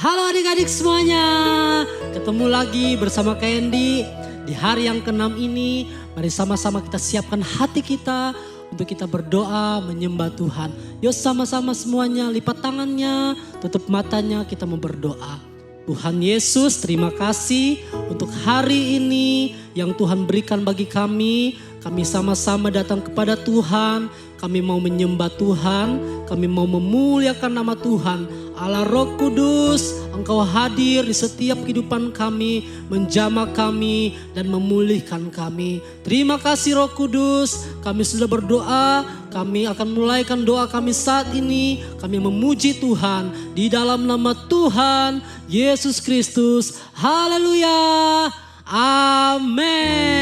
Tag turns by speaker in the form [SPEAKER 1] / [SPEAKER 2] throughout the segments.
[SPEAKER 1] Halo adik-adik semuanya, ketemu lagi bersama Candy di hari yang ke-6 ini. Mari sama-sama kita siapkan hati kita untuk kita berdoa menyembah Tuhan. Yuk sama-sama semuanya lipat tangannya, tutup matanya, kita mau berdoa. Tuhan Yesus, terima kasih untuk hari ini yang Tuhan berikan bagi kami. Kami sama-sama datang kepada Tuhan, kami mau menyembah Tuhan, kami mau memuliakan nama Tuhan. Allah Roh Kudus, Engkau hadir di setiap kehidupan kami, menjamah kami dan memulihkan kami. Terima kasih Roh Kudus, kami sudah berdoa, kami akan mulaikan doa kami saat ini. Kami memuji Tuhan di dalam nama Tuhan Yesus Kristus. Haleluya, amin.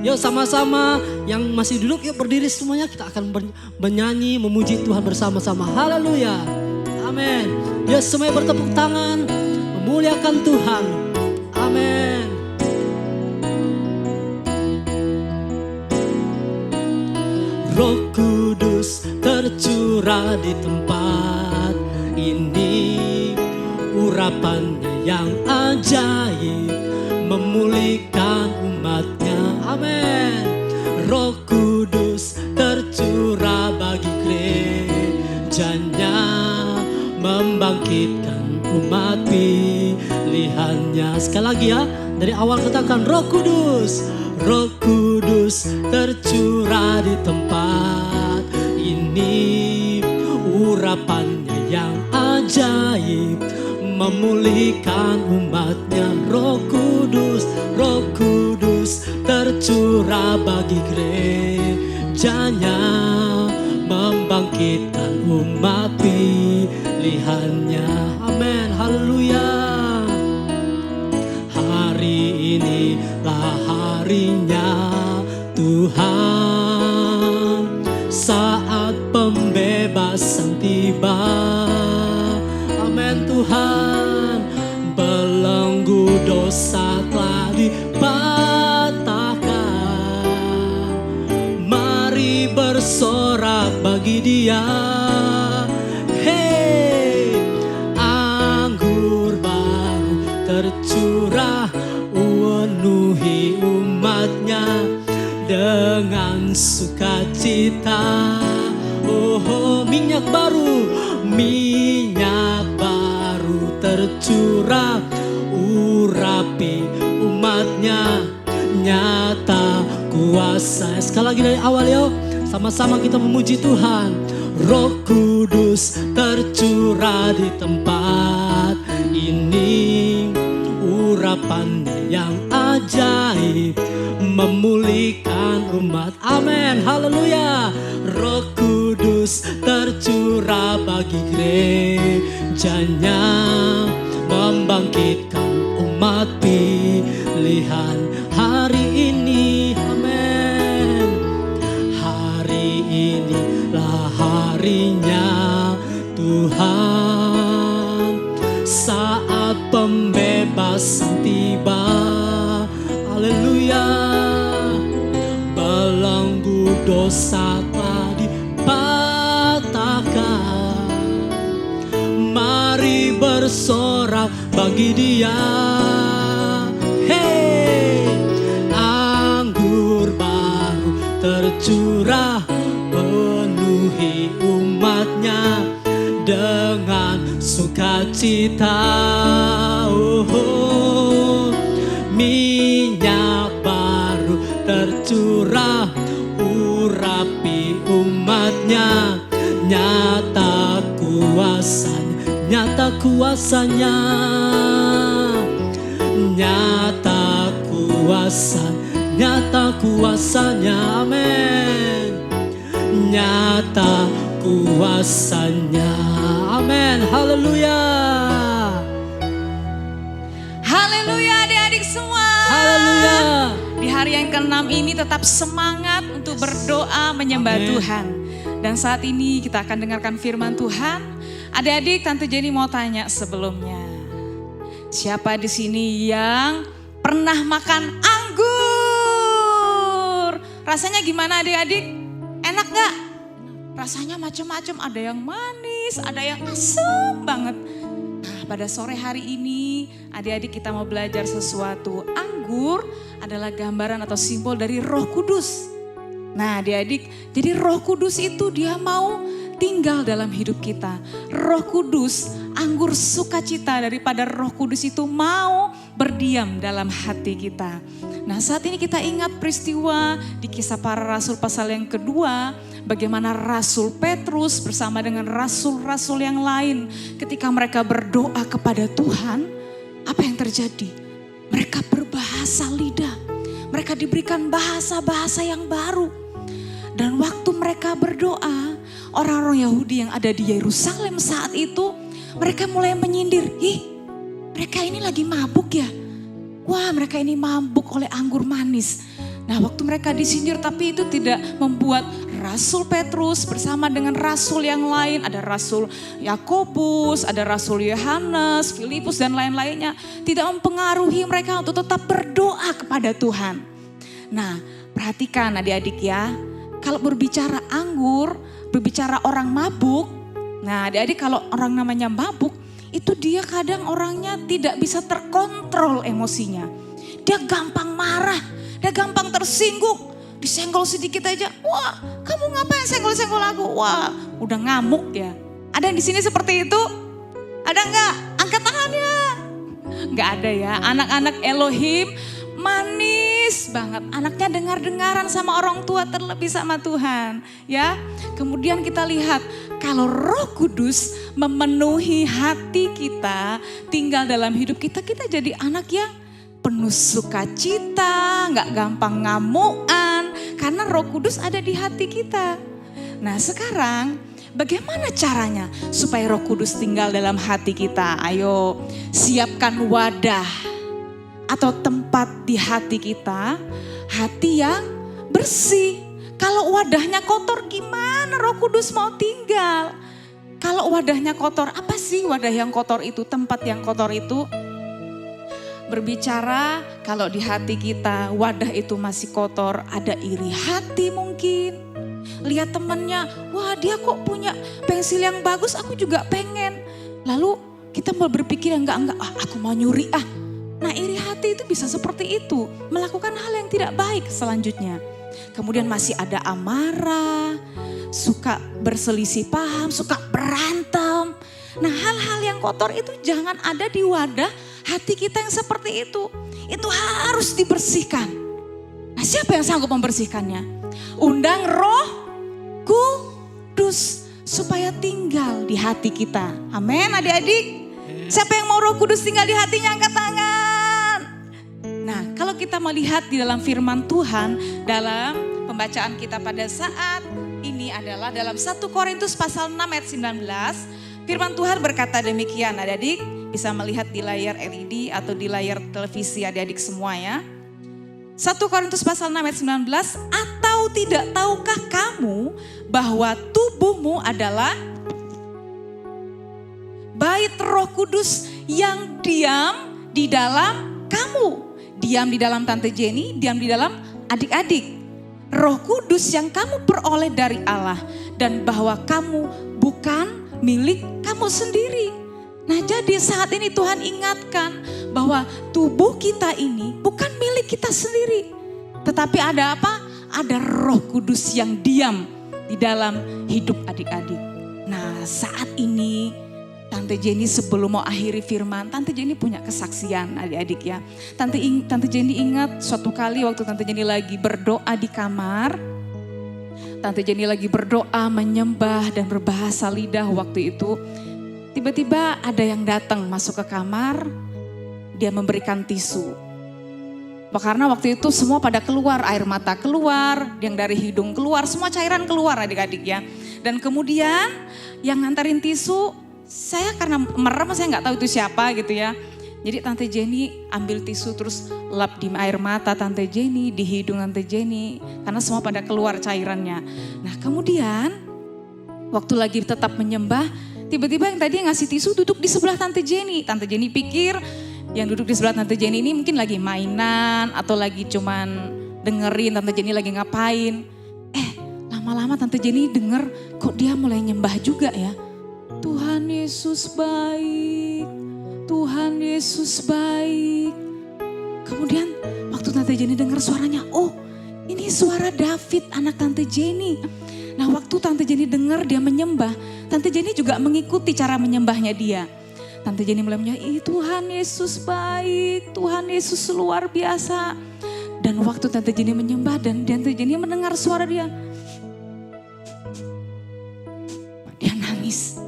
[SPEAKER 1] Yuk sama-sama yang masih duduk yuk berdiri semuanya, kita akan bernyanyi memuji Tuhan bersama-sama. Haleluya, amin. Yuk semuanya bertepuk tangan memuliakan Tuhan. Amin. Roh Kudus tercurah di tempat ini, urapannya yang ajaib memulihkan umatnya. Amin. Roh Kudus tercurah bagi gerejanya, membangkitkan umat pilihannya. Sekali lagi ya, dari awal katakan Roh Kudus. Roh Kudus tercurah di tempat ini, urapannya yang ajaib memulihkan umatnya. Roh Kudus, Roh Kudus tercurah bagi gerejanya, membangkitkan umat pilihannya. Amin, haleluya. Hari inilah harinya Tuhan, saat pembebasan tiba. Amin Tuhan, belenggu dosa telah dipatahkan. Mari bersorak bagi Dia. Hey, anggur baru tercurah, penuhi umatnya dengan sukacita. Oh, minyak baru, minyak baru tercurah, urapi umatnya, nyata kuasa. Sekali lagi dari awal yuk, sama-sama kita memuji Tuhan. Roh Kudus tercurah di tempat ini, urapannya yang ajaib memulihkan umat. Amin, haleluya. Roh Kudus tercurah bagi gerejanya, membangkitkan umat pilihan hari ini. Amin. Hari inilah harinya Tuhan, saat pembebasan tiba. Haleluya. Belenggu dosa telah dipatahkan. Mari bersorak bagi Dia. Hey, anggur baru tercurah, penuhi umatnya dengan sukacita. Oh, minyak baru tercurah, urapi umatnya, nyata kuasanya, nyata kuasanya, nyata kuasanya, nyata kuasanya. Amin. Nyata kuasanya. Amin. Haleluya.
[SPEAKER 2] Haleluya adik-adik semua.
[SPEAKER 1] Haleluya.
[SPEAKER 2] Di hari yang ke-6 ini tetap semangat untuk berdoa menyembah
[SPEAKER 1] Amin.
[SPEAKER 2] Tuhan. Dan saat ini kita akan dengarkan firman Tuhan. Adik-adik, Tante Jenny mau tanya sebelumnya. Siapa di sini yang pernah makan anggur? Rasanya gimana adik-adik? Enak gak? Rasanya macam-macam, ada yang manis, ada yang asam banget. Nah, pada sore hari ini adik-adik kita mau belajar sesuatu. Anggur adalah gambaran atau simbol dari Roh Kudus. Nah adik-adik, jadi Roh Kudus itu dia mau tinggal dalam hidup kita. Roh Kudus, anggur sukacita daripada Roh Kudus itu mau berdiam dalam hati kita. Nah saat ini kita ingat peristiwa di Kisah Para Rasul pasal yang kedua. Bagaimana Rasul Petrus bersama dengan rasul-rasul yang lain ketika mereka berdoa kepada Tuhan. Apa yang terjadi? Mereka berbahasa lidah. Mereka diberikan bahasa-bahasa yang baru. Dan waktu mereka berdoa, orang-orang Yahudi yang ada di Yerusalem saat itu, mereka mulai menyindir, mereka ini lagi mabuk ya. Wah, mereka ini mabuk oleh anggur manis. Nah, waktu mereka disindir tapi itu tidak membuat Rasul Petrus bersama dengan rasul yang lain, ada Rasul Yakobus, ada Rasul Yohanes, Filipus dan lain-lainnya, tidak mempengaruhi mereka untuk tetap berdoa kepada Tuhan. Nah, perhatikan adik-adik ya, kalau berbicara anggur, berbicara orang mabuk, nah adik-adik kalau orang namanya mabuk, itu dia kadang orangnya tidak bisa terkontrol emosinya. Dia gampang marah, dia gampang tersinggung, disenggol sedikit aja, wah kamu ngapain senggol-senggol aku? Wah udah ngamuk ya. Ada yang di sini seperti itu? Ada enggak? Angkat tangannya. Enggak ada ya, anak-anak Elohim manis banget. Anaknya dengar-dengaran sama orang tua, terlebih sama Tuhan. Ya, kemudian kita lihat kalau Roh Kudus memenuhi hati kita, tinggal dalam hidup kita, kita jadi anak yang penuh sukacita, nggak gampang ngamuan, karena Roh Kudus ada di hati kita. Nah sekarang bagaimana caranya supaya Roh Kudus tinggal dalam hati kita? Ayo siapkan wadah atau tempat di hati kita, hati yang bersih. Kalau wadahnya kotor gimana Roh Kudus mau tinggal? Kalau wadahnya kotor, apa sih wadah yang kotor itu, tempat yang kotor itu? Berbicara kalau di hati kita wadah itu masih kotor, ada iri hati mungkin. Lihat temannya, wah dia kok punya pensil yang bagus, aku juga pengen. Lalu kita mau berpikir enggak, aku mau nyuri ah. Nah iri hati itu bisa seperti itu, melakukan hal yang tidak baik selanjutnya. Kemudian masih ada amarah, suka berselisih paham, suka berantem. Nah hal-hal yang kotor itu jangan ada di wadah hati kita yang seperti itu. Itu harus dibersihkan. Nah siapa yang sanggup membersihkannya? Undang Roh Kudus supaya tinggal di hati kita. Amin adik-adik. Siapa yang mau Roh Kudus tinggal di hatinya, angkat tangan. Nah kalau kita melihat di dalam firman Tuhan, dalam pembacaan kita pada saat ini adalah dalam 1 Korintus pasal 6 ayat 19. Firman Tuhan berkata demikian, adik-adik bisa melihat di layar LED atau di layar televisi adik-adik semua ya. 1 Korintus pasal 6 ayat 19, atau tidak tahukah kamu bahwa tubuhmu adalah bait Roh Kudus yang diam di dalam kamu. Diam di dalam Tante Jenny, diam di dalam adik-adik. Roh Kudus yang kamu peroleh dari Allah dan bahwa kamu bukan milik kamu sendiri. Nah jadi saat ini Tuhan ingatkan bahwa tubuh kita ini bukan milik kita sendiri. Tetapi ada apa? Ada Roh Kudus yang diam di dalam hidup adik-adik. Nah saat ini Tante Jenny sebelum mau akhiri firman, Tante Jenny punya kesaksian adik-adik ya. Tante Jenny ingat suatu kali waktu Tante Jenny lagi berdoa di kamar. Tante Jenny lagi berdoa, menyembah dan berbahasa lidah waktu itu. Tiba-tiba ada yang datang masuk ke kamar, dia memberikan tisu. Karena waktu itu semua pada keluar, air mata keluar, yang dari hidung keluar, semua cairan keluar adik-adik ya. Dan kemudian yang nganterin tisu, saya karena merem saya nggak tahu itu siapa gitu ya. Jadi Tante Jenny ambil tisu terus lap di air mata Tante Jenny, di hidung Tante Jenny. Karena semua pada keluar cairannya. Nah kemudian waktu lagi tetap menyembah, tiba-tiba yang tadi ngasih tisu duduk di sebelah Tante Jenny. Tante Jenny pikir yang duduk di sebelah Tante Jenny ini mungkin lagi mainan atau lagi cuman dengerin Tante Jenny lagi ngapain. Lama-lama Tante Jenny denger kok dia mulai nyembah juga ya. Tuhan Yesus baik. Tuhan Yesus baik. Kemudian waktu Tante Jenny dengar suaranya, oh ini suara David anak Tante Jenny. Nah waktu Tante Jenny dengar dia menyembah, Tante Jenny juga mengikuti cara menyembahnya dia. Tante Jenny mulai menyembah, Tuhan Yesus baik, Tuhan Yesus luar biasa. Dan waktu Tante Jenny menyembah dan Tante Jenny mendengar suara dia nangis.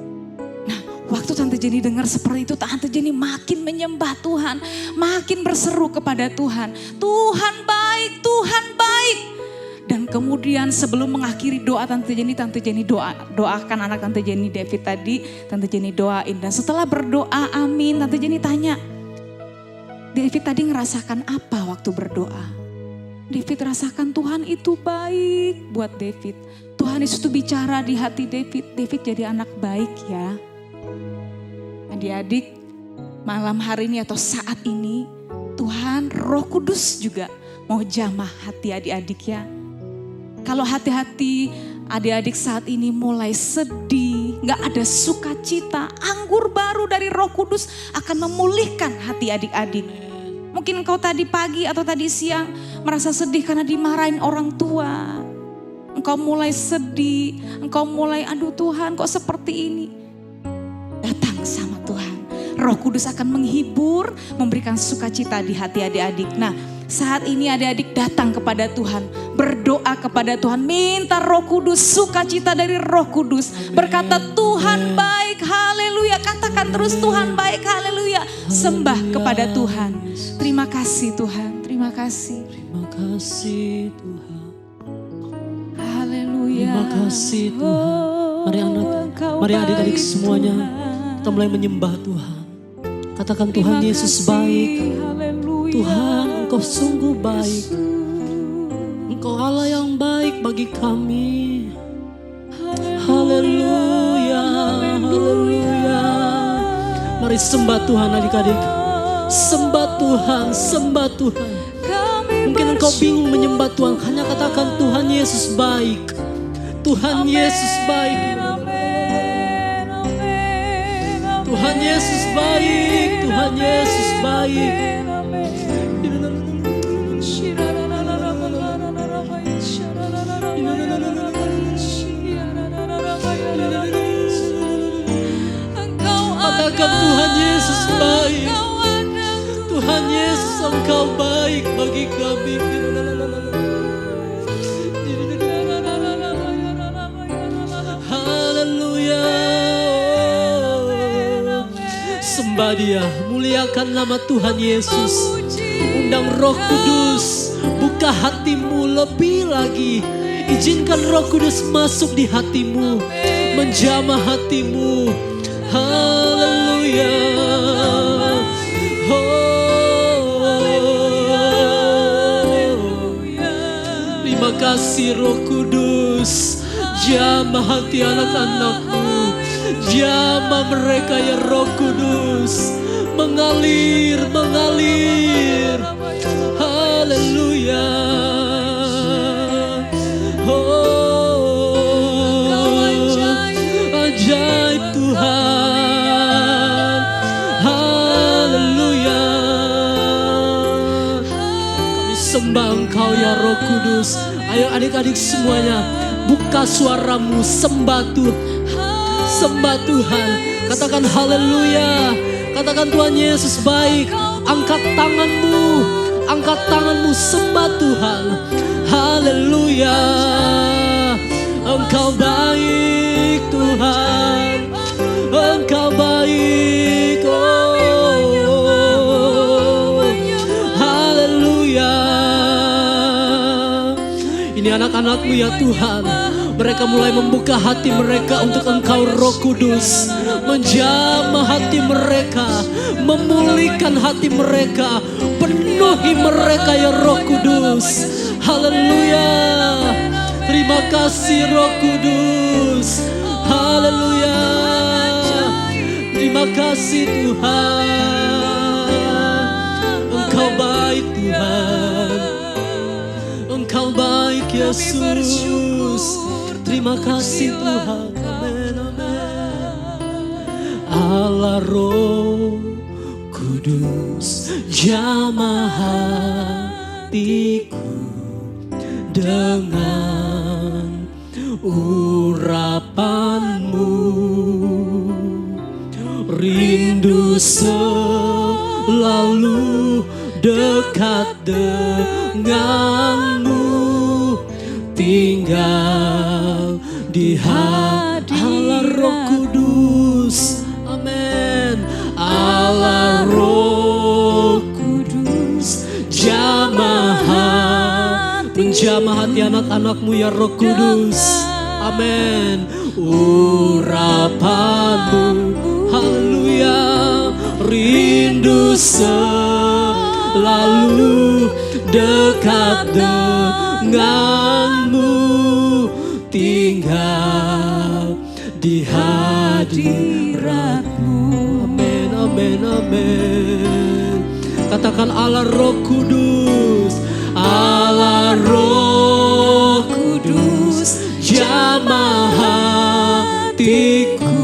[SPEAKER 2] Nah waktu Tante Jenny dengar seperti itu, Tante Jenny makin menyembah Tuhan, makin berseru kepada Tuhan. Tuhan baik, Tuhan baik. Dan kemudian sebelum mengakhiri doa Tante Jenny doakan anak Tante Jenny David tadi, Tante Jenny doain. Dan setelah berdoa amin, Tante Jenny tanya, David tadi ngerasakan apa waktu berdoa? David rasakan Tuhan itu baik buat David. Tuhan Yesus itu bicara di hati David. David jadi anak baik ya. Adik-adik, malam hari ini atau saat ini Tuhan Roh Kudus juga mau jamah hati adik-adik ya. Kalau hati-hati adik-adik saat ini mulai sedih, gak ada sukacita, anggur baru dari Roh Kudus akan memulihkan hati adik-adik. Mungkin engkau tadi pagi atau tadi siang merasa sedih karena dimarahin orang tua. Engkau mulai sedih, engkau mulai aduh Tuhan kok seperti ini. Datang sama Tuhan. Roh Kudus akan menghibur, memberikan sukacita di hati adik-adik. Nah saat ini adik-adik datang kepada Tuhan, berdoa kepada Tuhan, minta Roh Kudus, sukacita dari Roh Kudus. Berkata Tuhan baik, haleluya. Katakan terus Tuhan baik, haleluya. Sembah kepada Tuhan. Terima kasih Tuhan, terima kasih.
[SPEAKER 1] Terima kasih Tuhan.
[SPEAKER 2] Haleluya.
[SPEAKER 1] Terima kasih Tuhan. Mari adik-adik semuanya kita mulai menyembah Tuhan. Katakan Tuhan Yesus baik. Tuhan Engkau sungguh baik. Engkau Allah yang baik bagi kami. Haleluya, haleluya. Mari sembah Tuhan adik-adik. Sembah Tuhan, sembah Tuhan. Mungkin engkau bingung menyembah Tuhan, hanya katakan Tuhan Yesus baik. Tuhan Yesus baik. Tuhan Yesus baik, Tuhan Yesus baik. Katakan Tuhan Yesus baik. Tuhan Yesus Engkau baik bagi kami. Haleluya. Sembah Dia, muliakan nama Tuhan Yesus. Undang Roh Kudus, buka hatimu lebih lagi. Izinkan Roh Kudus masuk di hatimu, menjamah hatimu. Haleluya. Terima kasih Roh Kudus. Jamah hati anak-anakmu. Jamah mereka ya Roh Kudus. Mengalir, mengalir. Haleluya. Ajaib Tuhan. Haleluya. Kami sembah Engkau ya Roh Kudus. Ayo adik-adik semuanya, buka suaramu, sembah Tuhan. Sembah Tuhan. Katakan haleluya. Katakan Tuhan Yesus baik. Angkat tanganmu. Angkat tanganmu, sembah Tuhan. Haleluya. Engkau baik Tuhan. Engkau baik. Oh. Haleluya. Ini anak-anakmu ya Tuhan. Mereka mulai membuka hati mereka untuk Engkau Roh Kudus. Menjamah hati mereka. Memulihkan hati mereka. Penuhi mereka ya Roh Kudus. Haleluya. Terima kasih Roh Kudus. Haleluya. Terima kasih Tuhan. Engkau baik Tuhan. Engkau baik Yesus. Terima kasih Tuhan. Amen, amen. Allah Roh Kudus, jamah hatiku dengan urapanmu. Rindu selalu dekat denganmu, tinggal di hadirat Allah Roh Kudus. Amin. Allah Roh Kudus, jamah hati, menjamah hati anak-anakmu ya Roh Kudus. Amin. Urapanmu, haleluya. Rindu selalu dekat denganmu, tinggal di hadiratmu. Amin, amin, amin. Katakan Allah Roh Kudus, Allah Roh Kudus, jamah hatiku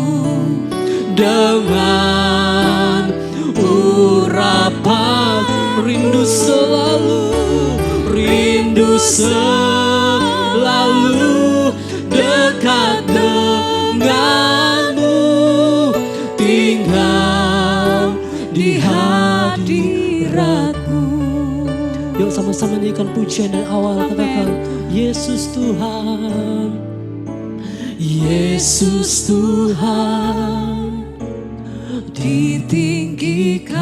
[SPEAKER 1] dengan urapan. Rindu selalu dekat denganmu, tinggal di hadiratmu. Yuk sama-sama nyanyikan pujian dari awal. Katakan Yesus Tuhan, Yesus Tuhan, ditinggikan,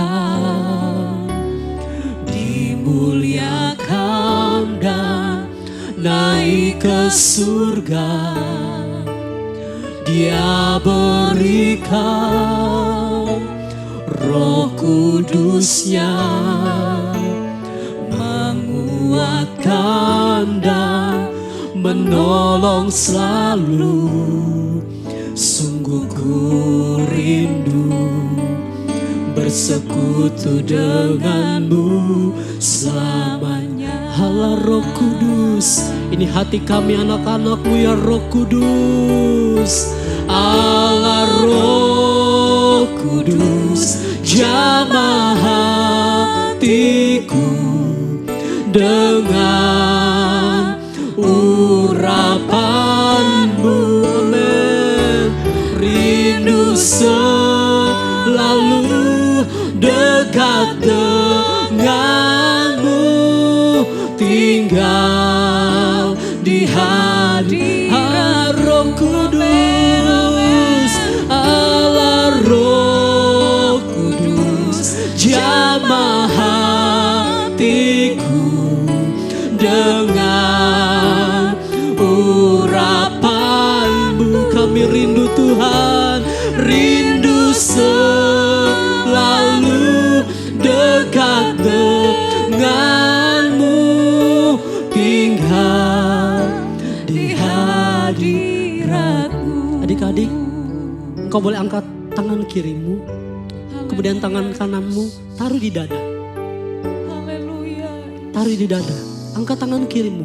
[SPEAKER 1] dimuliakan dan naik ke surga. Dia berikan Roh Kudusnya, menguatkan dan menolong selalu. Sungguh ku rindu bersekutu denganmu selamanya. Allah Roh Kudus, ini hati kami anak-anakmu ya Roh Kudus. Allah Roh Kudus, jamah hatiku dengan urapanmu. Amin. Rindu selalu dekat denganmu, tinggal di hadirat Roh Kudus. Allah Roh Kudus, jamah hatiku dengan urapanmu. Kami rindu Tuhan, rindu selalu dekat denganmu, tinggal di hadiratmu. Adik-adik, engkau boleh angkat tangan kirimu, kemudian tangan kananmu taruh di dada.
[SPEAKER 2] Haleluya.
[SPEAKER 1] Taruh di dada. Angkat tangan kirimu,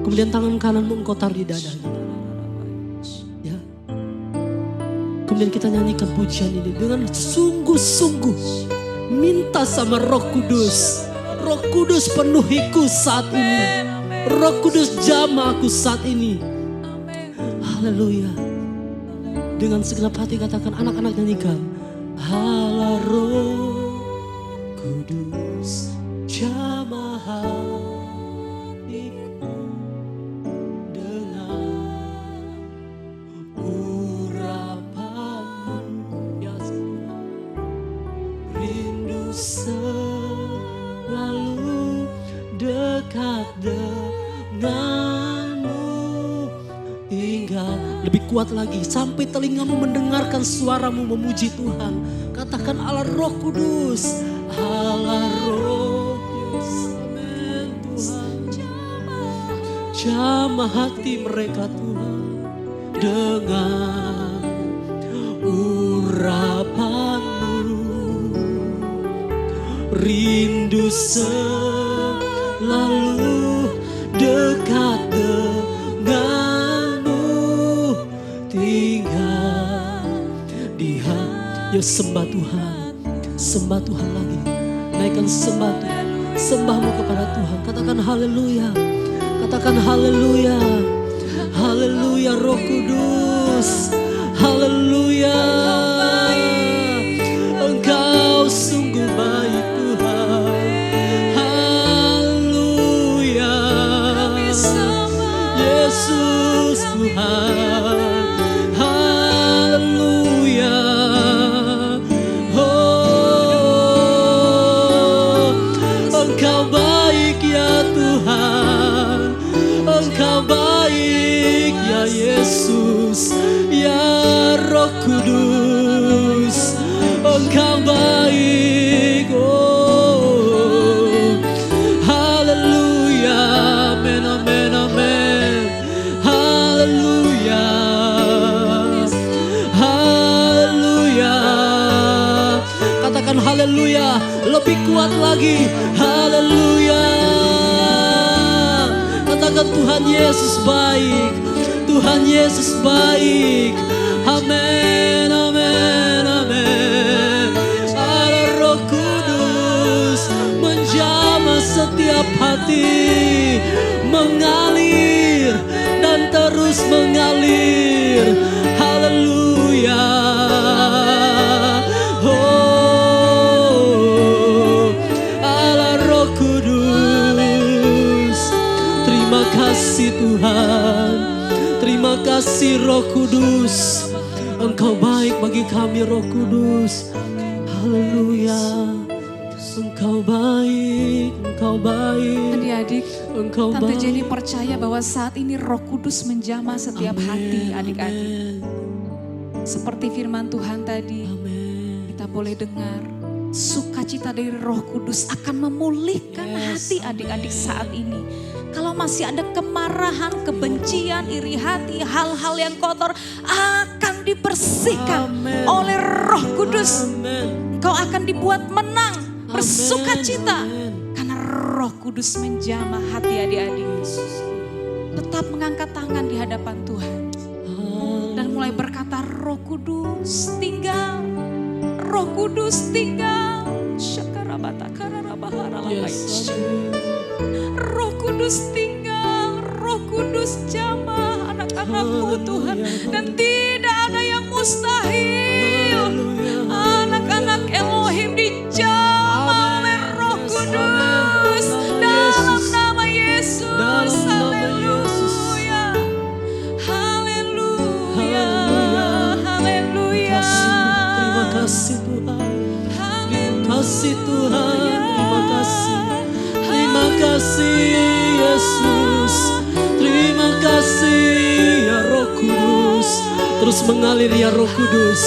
[SPEAKER 1] kemudian tangan kananmu engkau taruh di dada. Ya. Kemudian kita nyanyikan pujian ini dengan sungguh-sungguh. Minta sama Roh Kudus. Roh Kudus penuhiku saat ini. Roh Kudus jamah aku saat ini. Haleluya. Dengan segenap hati katakan, anak-anak nyanyikan. Allah Roh Kudus, jamah hatiku dengan urapanmu. Ya rindu selalu dekat denganmu, tinggal lebih kuat lagi sampai telingamu mendengarkan suaramu memuji Tuhan. Katakan Allah Roh Kudus, Allah Roh Kudus. Amin Tuhan. Jamah hati mereka Tuhan dengan urapanmu. Rindu selalu dekat denganmu, tinggal di hati. Ya sembah Tuhan lagi. naikkan sembah Tuhan. Sembahmu kepada Tuhan. Katakan haleluya. Katakan haleluya. Haleluya Roh Kudus. Haleluya. Engkau sungguh baik Tuhan. Haleluya. Yesus Tuhan. Haleluya. Oh, Engkau baik ya Tuhan. Engkau baik ya Yesus, ya Roh Kudus. Engkau baik, oh haleluya, amen, amen, amen, haleluya, haleluya. Katakan haleluya, lebih kuat lagi, haleluya. Katakan Tuhan Yesus baik, Tuhan Yesus baik, amen, amen, amen. Allah Roh Kudus menjamah setiap hati, mengalir dan terus mengalir, haleluya. Oh, Allah Roh Kudus, terima kasih Tuhan, terima kasih Roh Kudus. Engkau baik bagi kami Roh Kudus. Haleluya. Engkau baik, Engkau baik.
[SPEAKER 2] Adik-adik,
[SPEAKER 1] Engkau
[SPEAKER 2] Tante
[SPEAKER 1] baik.
[SPEAKER 2] Jenny percaya bahwa saat ini Roh Kudus menjamah setiap hati adik-adik. Seperti firman Tuhan tadi,
[SPEAKER 1] Amin.
[SPEAKER 2] kita boleh dengar sukacita dari Roh Kudus akan memulihkan hati adik-adik saat ini. Kalau masih ada kemarahan, kebencian, iri hati, hal-hal yang kotor akan dibersihkan
[SPEAKER 1] Amen.
[SPEAKER 2] oleh Roh Kudus.
[SPEAKER 1] Amen.
[SPEAKER 2] Engkau akan dibuat menang, bersukacita.
[SPEAKER 1] Amen.
[SPEAKER 2] Karena Roh Kudus menjamah hati adik-adik. Tetap mengangkat tangan di hadapan Tuhan. Dan mulai berkata, Roh Kudus tinggal, Roh Kudus tinggal.
[SPEAKER 1] Yes.
[SPEAKER 2] Roh Kudus tinggal, Roh Kudus jamah anak-anakmu Tuhan. Dan tidak ada yang mustahil. Anak-anak Elohim dijamah oleh Roh Kudus. Dalam nama Yesus. Haleluya. Haleluya. Haleluya.
[SPEAKER 1] Terima kasih Tuhan. Terima kasih Tuhan. Terima kasih. Terima kasih Yesus. Terima kasih ya Roh Kudus. Terus mengalir ya Roh Kudus.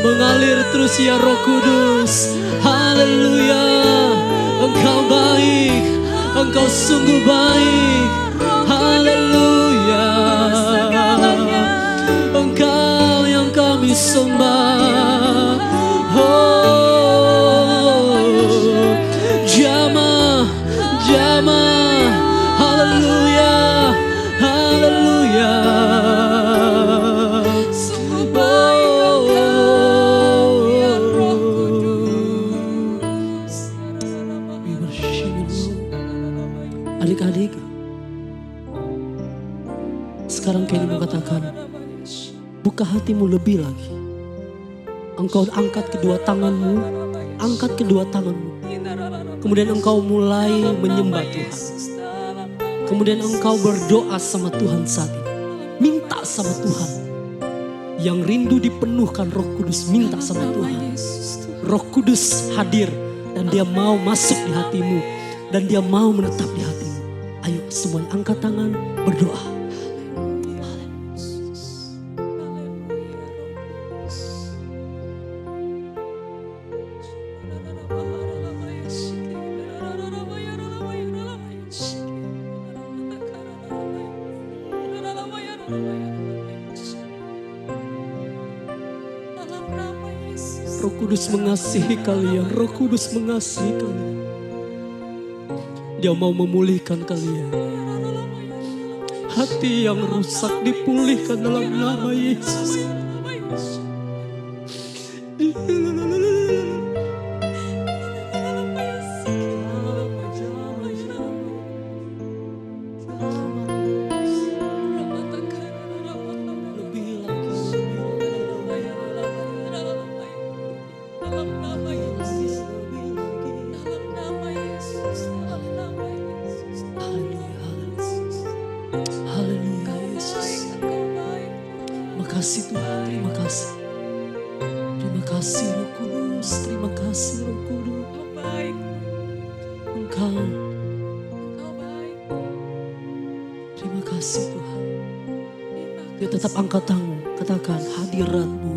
[SPEAKER 1] Mengalir terus ya Roh Kudus. Haleluya. Engkau baik. Engkau sungguh baik. Haleluya. Engkau yang kami sembah. Oh, jamah, jamah. Haleluya. Haleluya.
[SPEAKER 2] Sungguh baik Engkau ya Roh Kudus.
[SPEAKER 1] We worship you. Adik-adik, sekarang Kenny mau katakan, buka hatimu lebih lagi. Engkau angkat kedua tanganmu, angkat kedua tanganmu. Kemudian engkau mulai menyembah Tuhan. Kemudian engkau berdoa sama Tuhan saat ini. Minta sama Tuhan. Yang rindu dipenuhkan Roh Kudus, minta sama Tuhan. Roh Kudus hadir dan dia mau masuk di hatimu. Dan dia mau menetap di hatimu. Ayo semuanya angkat tangan, berdoa. Roh Kudus mengasihi kalian, Roh Kudus mengasihi kalian. Dia mau memulihkan kalian. Hati yang rusak dipulihkan dalam nama Yesus. kasih Tuhan, terima kasih. Terima kasih Roh Kudus, terima kasih Roh Kudus.
[SPEAKER 2] Engkau baik,
[SPEAKER 1] Engkau,
[SPEAKER 2] Engkau baik.
[SPEAKER 1] terima kasih Tuhan.
[SPEAKER 2] Terima
[SPEAKER 1] Dia tetap angkat tangan, katakan hadirat-Mu.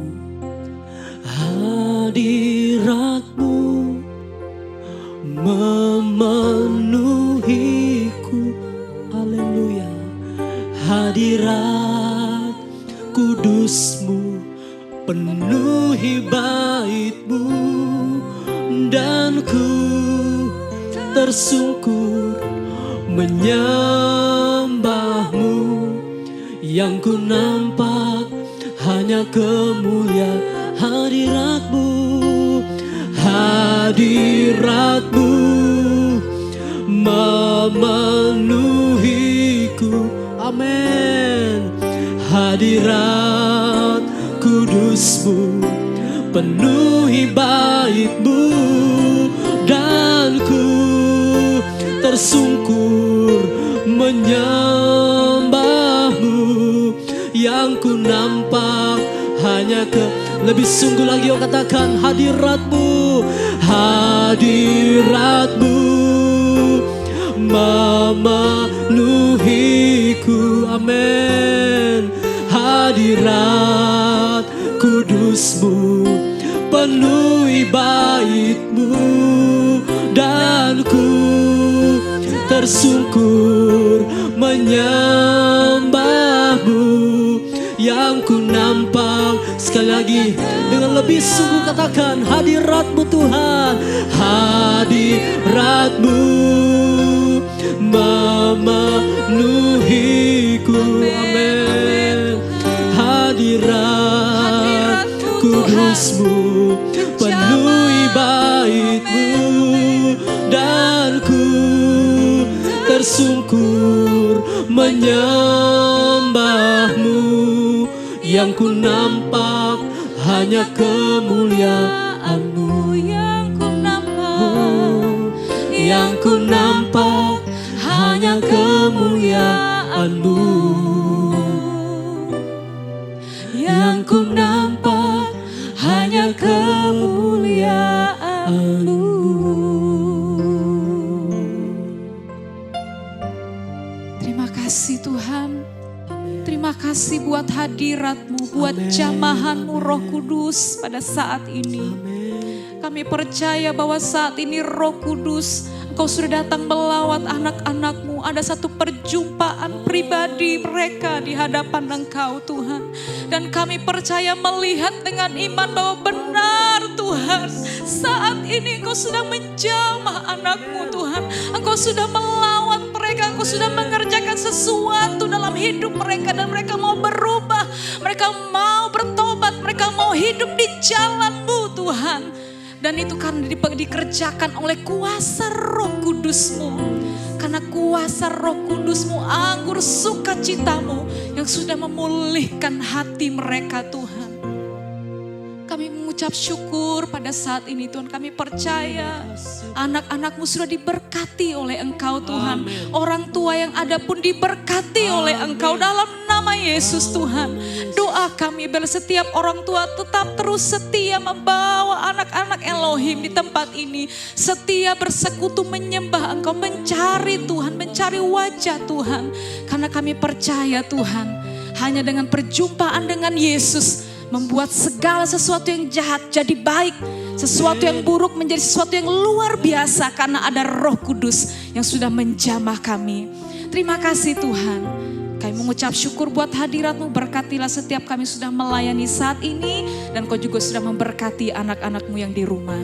[SPEAKER 1] Hadirat-Mu memenuhiku. Haleluya. Hadirat kudus-Mu penuhi bait-Mu, dan ku tersungkur menyembah-Mu. Yang ku nampak hanya kemuliaan hadirat-Mu. Hadirat-Mu memenuhiku. Amin. Hadirat kudus-Mu penuhi bait-Mu, dan ku tersungkur menyembah-Mu. Yang ku nampak hanya lebih sungguh lagi, oh katakan hadirat-Mu. Hadirat-Mu memenuhiku. Amin. Hadirat kudus-Mu penuhi bait-Mu, dan ku tersungkur menyembah-Mu. Yang ku nampak, sekali lagi dengan lebih sungguh katakan hadirat-Mu Tuhan. Hadirat-Mu memenuhiku. Amin. Hadirat kudus-Mu penuhi bait-Mu, dan ku tersungkur menyembah-Mu. Yang ku nampak hanya kemuliaan-Mu. Yang ku nampak hanya kemuliaan-Mu. Yang ku nampak hanya kemuliaan-Mu.
[SPEAKER 2] Terima kasih Tuhan. Terima kasih buat hadirat-Mu, buat jamahan-Mu Roh Kudus pada saat ini. Kami percaya bahwa saat ini Roh Kudus, Engkau sudah datang melawat anak-anak-Mu. Ada satu perjumpaan pribadi mereka di hadapan Engkau Tuhan. Dan kami percaya melihat dengan iman bahwa benar Tuhan, saat ini Engkau sudah menjamah anak-Mu Tuhan. Engkau sudah melawat mereka, Engkau sudah mengerjakan sesuatu dalam hidup mereka. Dan mereka mau berubah, mereka mau bertobat, mereka mau hidup di jalan-Mu Tuhan. Dan itu kan dikerjakan oleh kuasa Roh Kudus-Mu. Karena kuasa Roh Kudus-Mu, anggur sukacita-Mu yang sudah memulihkan hati mereka Tuhan. Kami mengucap syukur pada saat ini Tuhan. Kami percaya anak-anak-Mu sudah diberkati oleh Engkau Tuhan.
[SPEAKER 1] Amen.
[SPEAKER 2] Orang tua yang ada pun diberkati oleh Engkau dalam nama Yesus Tuhan. Doa kami biar setiap orang tua tetap terus setia membawa anak-anak Elohim di tempat ini. Setia bersekutu menyembah Engkau, mencari Tuhan, mencari wajah Tuhan. Karena kami percaya Tuhan, hanya dengan perjumpaan dengan Yesus membuat segala sesuatu yang jahat jadi baik. Sesuatu yang buruk menjadi sesuatu yang luar biasa karena ada Roh Kudus yang sudah menjamah kami. Terima kasih Tuhan. Kami mengucap syukur buat hadirat-Mu. Berkatilah setiap kami sudah melayani saat ini. Dan Kau juga sudah memberkati anak-anak-Mu yang di rumah.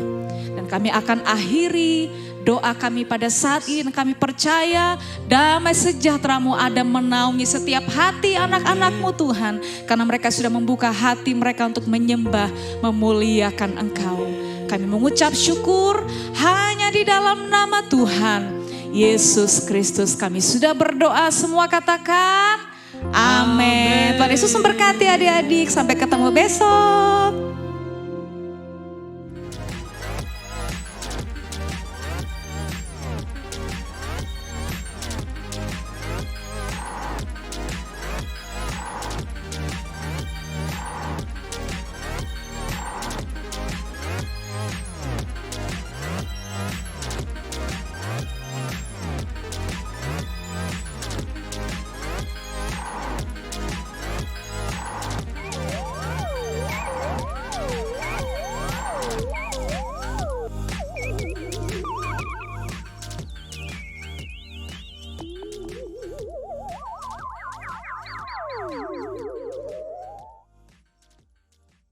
[SPEAKER 2] Dan kami akan akhiri doa kami pada saat ini. Dan kami percaya damai sejahtera-Mu ada menaungi setiap hati anak-anak-Mu Tuhan. Karena mereka sudah membuka hati mereka untuk menyembah, memuliakan Engkau. Kami mengucap syukur hanya di dalam nama Tuhan Yesus Kristus kami sudah berdoa, semua katakan amin. Tuhan Yesus memberkati adik-adik, sampai ketemu besok.